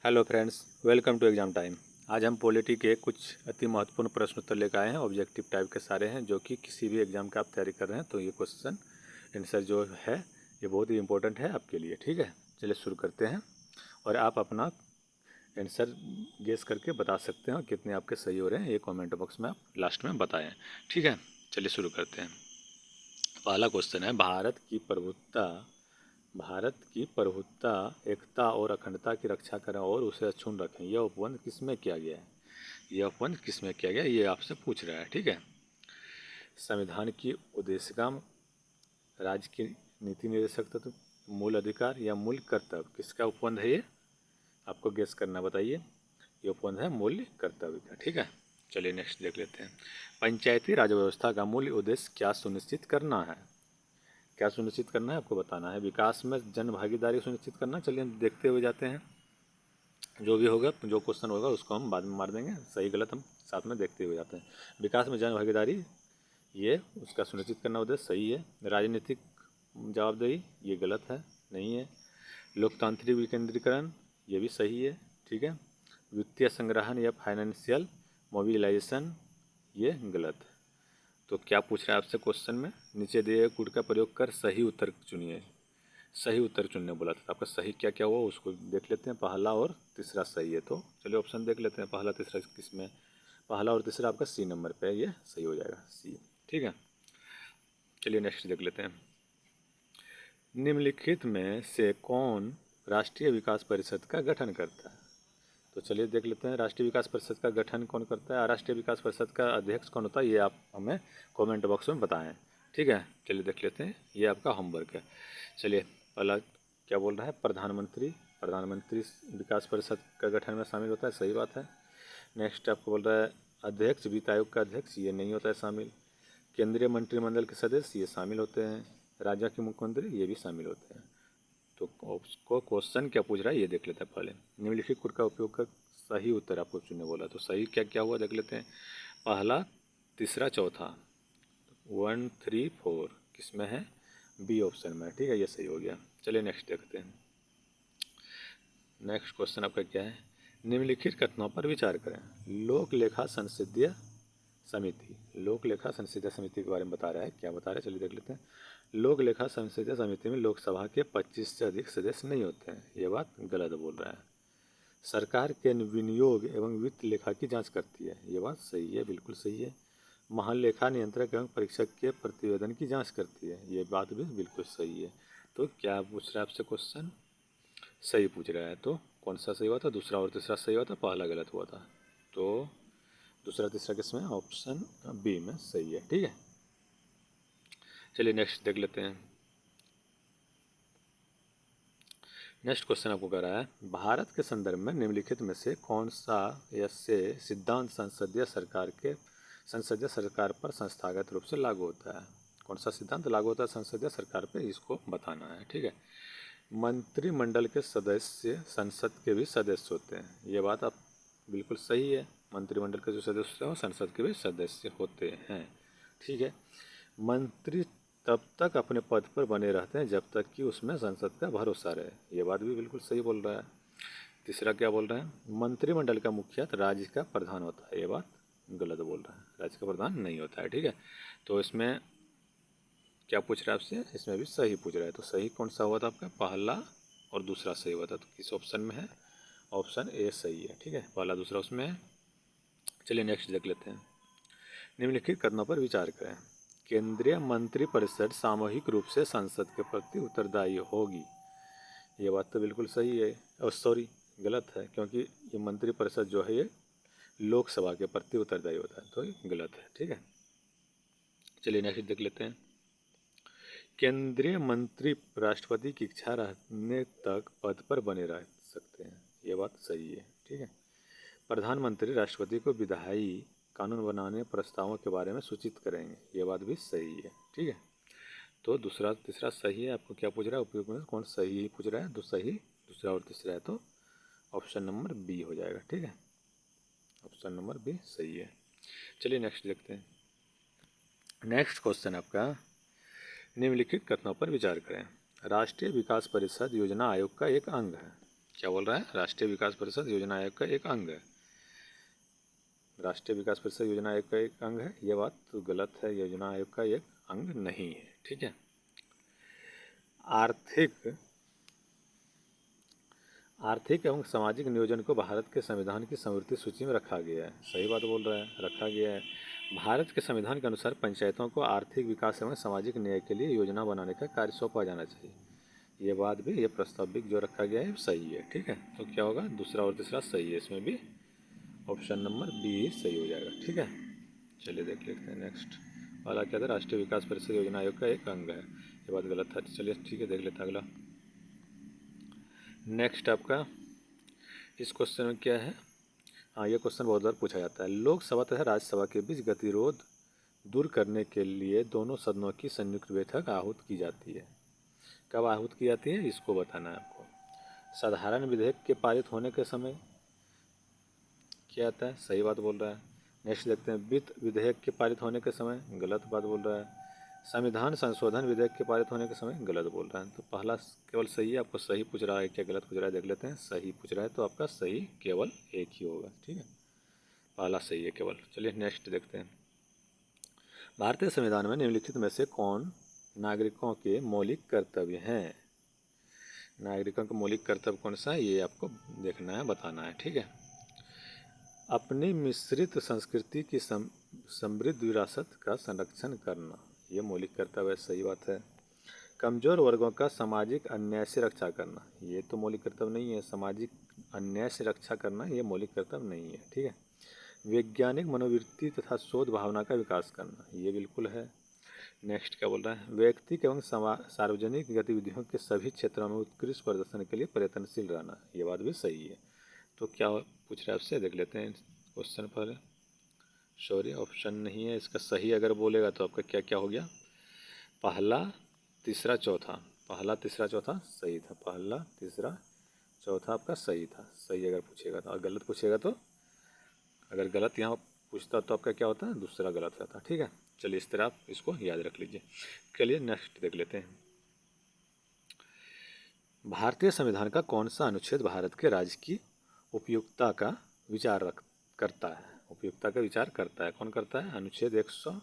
Hello friends, welcome to exam time. आज हम polity के कुछ अति महत्वपूर्ण प्रश्न उत्तर लेकर आए हैं। ऑब्जेक्टिव टाइप के सारे हैं, जो कि किसी भी एग्ज़ाम का आप तैयारी कर रहे हैं तो ये क्वेश्चन आंसर जो है ये बहुत ही इंपॉर्टेंट है आपके लिए। ठीक है, चलिए शुरू करते हैं। और आप अपना आंसर गेस करके बता सकते हैं और कितने आपके सही हो रहे हैं ये कमेंट बॉक्स में आप लास्ट में बताएं। ठीक है, चलिए शुरू करते हैं। पहला क्वेश्चन है, भारत की प्रभुत्ता, एकता और अखंडता की रक्षा करें और उसे अक्षुण्ण रखें, यह उपबंध किसमें किया गया है? यह उपबंध किसमें किया गया, ये आपसे पूछ रहा है। ठीक है, संविधान की उद्देशिका, राज्य की नीति निर्देशक तत्व, मूल अधिकार या मूल कर्तव्य, किसका उपबंध है ये? आपको गेस करना, बताइए। ये उपबंध है मूल्य कर्तव्य का। ठीक है, चलिए नेक्स्ट देख लेते हैं। पंचायती राज व्यवस्था का मूल उद्देश्य क्या सुनिश्चित करना है? क्या सुनिश्चित करना है आपको बताना है। विकास में जन भागीदारी सुनिश्चित करना। चलिए हम देखते हुए जाते हैं, जो भी होगा, जो क्वेश्चन होगा उसको हम बाद में मार देंगे, सही गलत हम साथ में देखते हुए जाते हैं। विकास में जन भागीदारी, ये उसका सुनिश्चित करना उद्देश्य सही है। राजनीतिक जवाबदेही, ये गलत है, नहीं है। लोकतांत्रिक विकेंद्रीकरण, ये भी सही है। ठीक है। वित्तीय संग्रहण या फाइनेंशियल मोबिलाइजेशन, ये गलत है। तो क्या पूछ रहा है आपसे क्वेश्चन में? नीचे दिए गए कूट का प्रयोग कर सही उत्तर चुनिए। सही उत्तर चुनने बोला था, आपका सही क्या क्या हुआ उसको देख लेते हैं। पहला और तीसरा सही है, तो चलिए ऑप्शन देख लेते हैं। पहला तीसरा किसमें? पहला और तीसरा आपका सी नंबर पे है, ये सही हो जाएगा, सी। ठीक है, चलिए नेक्स्ट देख लेते हैं। निम्नलिखित में से कौन राष्ट्रीय विकास परिषद का गठन करता है? तो चलिए देख लेते हैं, राष्ट्रीय विकास परिषद का गठन कौन करता है, राष्ट्रीय विकास परिषद का अध्यक्ष कौन होता है, ये आप हमें कमेंट बॉक्स में बताएं। ठीक है, चलिए देख लेते हैं, ये आपका होमवर्क है। चलिए, पहला क्या बोल रहा है? प्रधानमंत्री विकास परिषद का गठन में शामिल होता है, सही बात है। नेक्स्ट आपको बोल रहा है अध्यक्ष, वित्त आयोग का अध्यक्ष, ये नहीं होता है शामिल। केंद्रीय मंत्रिमंडल के सदस्य, ये शामिल होते हैं। राज्य के मुख्यमंत्री, ये भी शामिल होते हैं। तो उसको क्वेश्चन क्या पूछ रहा है ये देख लेते हैं पहले। निम्नलिखित कूट का उपयोग कर सही उत्तर आपको चुनने बोला, तो सही क्या क्या हुआ देख लेते हैं। पहला, तीसरा, चौथा, 1, 3, 4 किस में है? बी ऑप्शन में। ठीक है, ये सही हो गया। चलिए नेक्स्ट देखते हैं। नेक्स्ट क्वेश्चन आपका क्या है? निम्नलिखित कथनों पर विचार करें। लोक लेखा संसदीय समिति, लोक लेखा संसदीय समिति के बारे में बता रहा है। क्या बता रहा है, चलिए देख लेते हैं। लोक लेखा संसदीय समिति में लोकसभा के 25 से अधिक सदस्य नहीं होते हैं, ये बात गलत बोल रहा है। सरकार के विनियोग एवं वित्त लेखा की जांच करती है, ये बात सही है, बिल्कुल सही है। महालेखा नियंत्रक एवं परीक्षक के प्रतिवेदन की जांच करती है, ये बात भी बिल्कुल सही है। तो क्या पूछ रहा है आपसे क्वेश्चन? सही पूछ रहा है। तो कौन सा सही हुआ था? दूसरा और तीसरा सही हुआ था, पहला गलत हुआ था। तो दूसरा तीसरा किस में? ऑप्शन बी में सही है। ठीक है, चलिए नेक्स्ट देख लेते हैं। नेक्स्ट क्वेश्चन आपको कह रहा है, भारत के संदर्भ में निम्नलिखित में से कौन सा से सिद्धांत संसदीय सरकार पर संस्थागत रूप से लागू होता है? कौन सा सिद्धांत लागू होता है संसदीय सरकार पे, इसको बताना है। ठीक है। मंत्रिमंडल के सदस्य संसद के भी सदस्य होते हैं, ये बात आप बिल्कुल सही है। मंत्रिमंडल के जो सदस्य हैं संसद के भी सदस्य होते हैं। ठीक है। मंत्री तब तक अपने पद पर बने रहते हैं जब तक कि उसमें संसद का भरोसा रहे, ये बात भी बिल्कुल सही बोल रहा है। तीसरा क्या बोल रहा है? मंत्रिमंडल का मुखिया राज्य का प्रधान होता है, ये बात गलत बोल रहा है, राज्य का प्रधान नहीं होता है। ठीक है, तो इसमें क्या पूछ रहा है आपसे? इसमें भी सही पूछ रहा है। तो सही कौन सा हुआ था आपका? पहला और दूसरा सही हुआ था, तो किस ऑप्शन में है? ऑप्शन ए सही है। ठीक है, पहला दूसरा उसमें है। चलिए नेक्स्ट देख लेते हैं। निम्नलिखित कथनों पर विचार करें। केंद्रीय मंत्रिपरिषद सामूहिक रूप से संसद के प्रति उत्तरदायी होगी, ये बात तो बिल्कुल सही है। और सॉरी, गलत है, क्योंकि ये मंत्रिपरिषद जो है ये लोकसभा के प्रति उत्तरदायी होता है, तो ये गलत है। ठीक है, चलिए नेक्स्ट देख लेते हैं। केंद्रीय मंत्री राष्ट्रपति की इच्छा रहने तक पद पर बने रह सकते हैं, ये बात सही है। ठीक है। प्रधानमंत्री राष्ट्रपति को विधायी कानून बनाने प्रस्तावों के बारे में सूचित करेंगे, ये बात भी सही है। ठीक है, तो दूसरा तीसरा सही है। आपको क्या पूछ रहा है? उपयोग में कौन सही पूछ रहा है? तो सही दूसरा और तीसरा है, तो ऑप्शन नंबर बी हो जाएगा। ठीक है, ऑप्शन नंबर बी सही है। चलिए नेक्स्ट देखते हैं। नेक्स्ट क्वेश्चन आपका, निम्नलिखित कथनों पर विचार करें। राष्ट्रीय विकास परिषद योजना आयोग का एक अंग है, क्या बोल रहा है? राष्ट्रीय विकास परिषद योजना आयोग का एक अंग है। राष्ट्रीय विकास परिषद योजना आयोग का एक अंग है, ये बात तो गलत है। योजना आयोग का एक अंग नहीं है। ठीक है। आर्थिक एवं सामाजिक नियोजन को भारत के संविधान की समृद्धि सूची में रखा गया है। सही बात बोल रहा है, रखा गया है। भारत के संविधान के अनुसार पंचायतों को आर्थिक विकास एवं सामाजिक न्याय के लिए योजना बनाने का कार्य सौंपा जाना चाहिए। ये बात भी, ये प्रस्ताव भी जो रखा गया है सही है। ठीक है, तो क्या होगा? दूसरा और तीसरा सही है, इसमें भी ऑप्शन नंबर बी सही हो जाएगा। ठीक है, चलिए देख लेते हैं नेक्स्ट वाला क्या था। राष्ट्रीय विकास परिषद योजना आयोग का एक अंग है, ये बात गलत था। चलिए ठीक है, देख लेते हैं अगला। नेक्स्ट आपका इस क्वेश्चन में क्या है? हाँ, ये क्वेश्चन बहुत बार पूछा जाता है। लोकसभा तथा राज्यसभा के बीच गतिरोध दूर करने के लिए दोनों सदनों की संयुक्त बैठक आहूत की जाती है। कब आहूत की जाती है, इसको बताना है आपको। साधारण विधेयक के पारित होने के समय क्या आता है? सही बात बोल रहा है। नेक्स्ट देखते हैं, वित्त विधेयक के पारित होने के समय, गलत बात बोल रहा है। संविधान संशोधन विधेयक के पारित होने के समय, गलत बोल रहा है। तो पहला केवल सही है, आपको सही पूछ रहा है क्या गलत पूछ रहा है, देख लेते हैं। सही पूछ रहा है तो आपका सही केवल एक ही होगा। ठीक है, पहला सही है केवल। चलिए नेक्स्ट देखते हैं। भारतीय संविधान में निम्नलिखित में से कौन नागरिकों के मौलिक कर्तव्य हैं? नागरिकों का मौलिक कर्तव्य कौन सा है, ये आपको देखना है, बताना है। ठीक है। अपनी मिश्रित संस्कृति की समृद्ध विरासत का संरक्षण करना, ये मौलिक कर्तव्य है। सही बात है। कमज़ोर वर्गों का सामाजिक अन्याय से रक्षा करना, ये तो मौलिक कर्तव्य नहीं है। सामाजिक अन्याय से रक्षा करना ये मौलिक कर्तव्य नहीं है। ठीक है। वैज्ञानिक मनोवृत्ति तथा शोध भावना का विकास करना, ये बिल्कुल है। नेक्स्ट क्या बोल रहा है? व्यक्तिगत एवं सार्वजनिक गतिविधियों के सभी क्षेत्रों में उत्कृष्ट प्रदर्शन के लिए प्रयत्नशील रहना, ये बात भी सही है। तो क्या पूछ रहा है आपसे, देख लेते हैं क्वेश्चन पर। सॉरी, ऑप्शन नहीं है इसका। सही अगर बोलेगा तो आपका क्या क्या हो गया? पहला तीसरा चौथा, पहला तीसरा चौथा सही था। पहला तीसरा चौथा आपका सही था। सही अगर पूछेगा तो, और गलत पूछेगा तो, अगर गलत यहाँ पूछता तो आपका क्या होता है? दूसरा गलत रहता। ठीक है, चलिए इस तरह आप इसको याद रख लीजिए। चलिए नेक्स्ट देख लेते हैं। भारतीय संविधान का कौन सा अनुच्छेद भारत के राज्य की उपयुक्तता का विचार करता है? उपयुक्तता का विचार करता है, कौन करता है? अनुच्छेद 100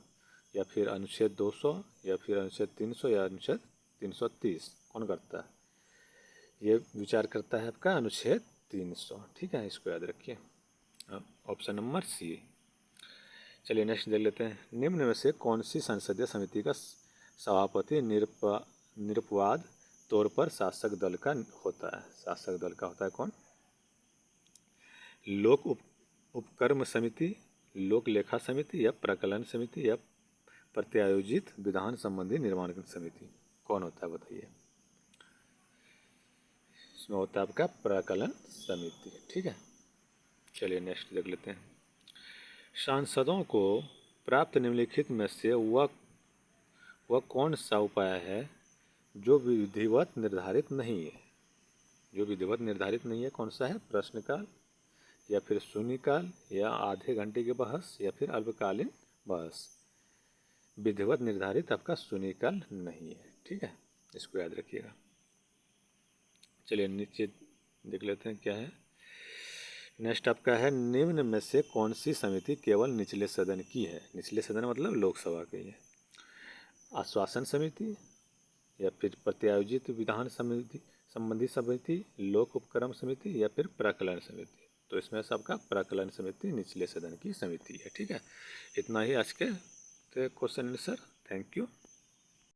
या फिर अनुच्छेद 200 या फिर अनुच्छेद 300 या अनुच्छेद 330, कौन करता है? ये विचार करता है आपका अनुच्छेद 300। ठीक है, इसको याद रखिए, ऑप्शन नंबर सी। चलिए नेक्स्ट देख लेते हैं। निम्न में से कौन सी संसदीय समिति का सभापति निरपवाद तौर पर शासक दल का होता है? शासक दल का होता है कौन? लोक उपक्रम समिति, लोक लेखा समिति या प्रकलन समिति या प्रत्यायोजित विधान संबंधी निर्माण समिति, कौन होता है बताइए? इसमें होता है आपका प्रकलन समिति। ठीक है, चलिए नेक्स्ट देख लेते हैं। सांसदों को प्राप्त निम्नलिखित में से वह कौन सा उपाय है जो विधिवत निर्धारित नहीं है? जो विधिवत निर्धारित नहीं है कौन सा है? प्रश्नकाल या फिर शून्यकाल या आधे घंटे की बहस या फिर अल्पकालीन बहस। विधिवत निर्धारित आपका शून्यकाल नहीं है। ठीक है, इसको याद रखिएगा। चलिए नीचे देख लेते हैं क्या है। नेक्स्ट आपका है, निम्न में से कौन सी समिति केवल निचले सदन की है? निचले सदन मतलब लोकसभा की है। आश्वासन समिति या फिर प्रत्यायोजित विधान समिति संबंधी समिति, लोक उपक्रम समिति या फिर प्राकलन समिति। तो इसमें से आपका प्राकलन समिति निचले सदन की समिति है। ठीक है, इतना ही आज के क्वेश्चन आंसर। Thank you.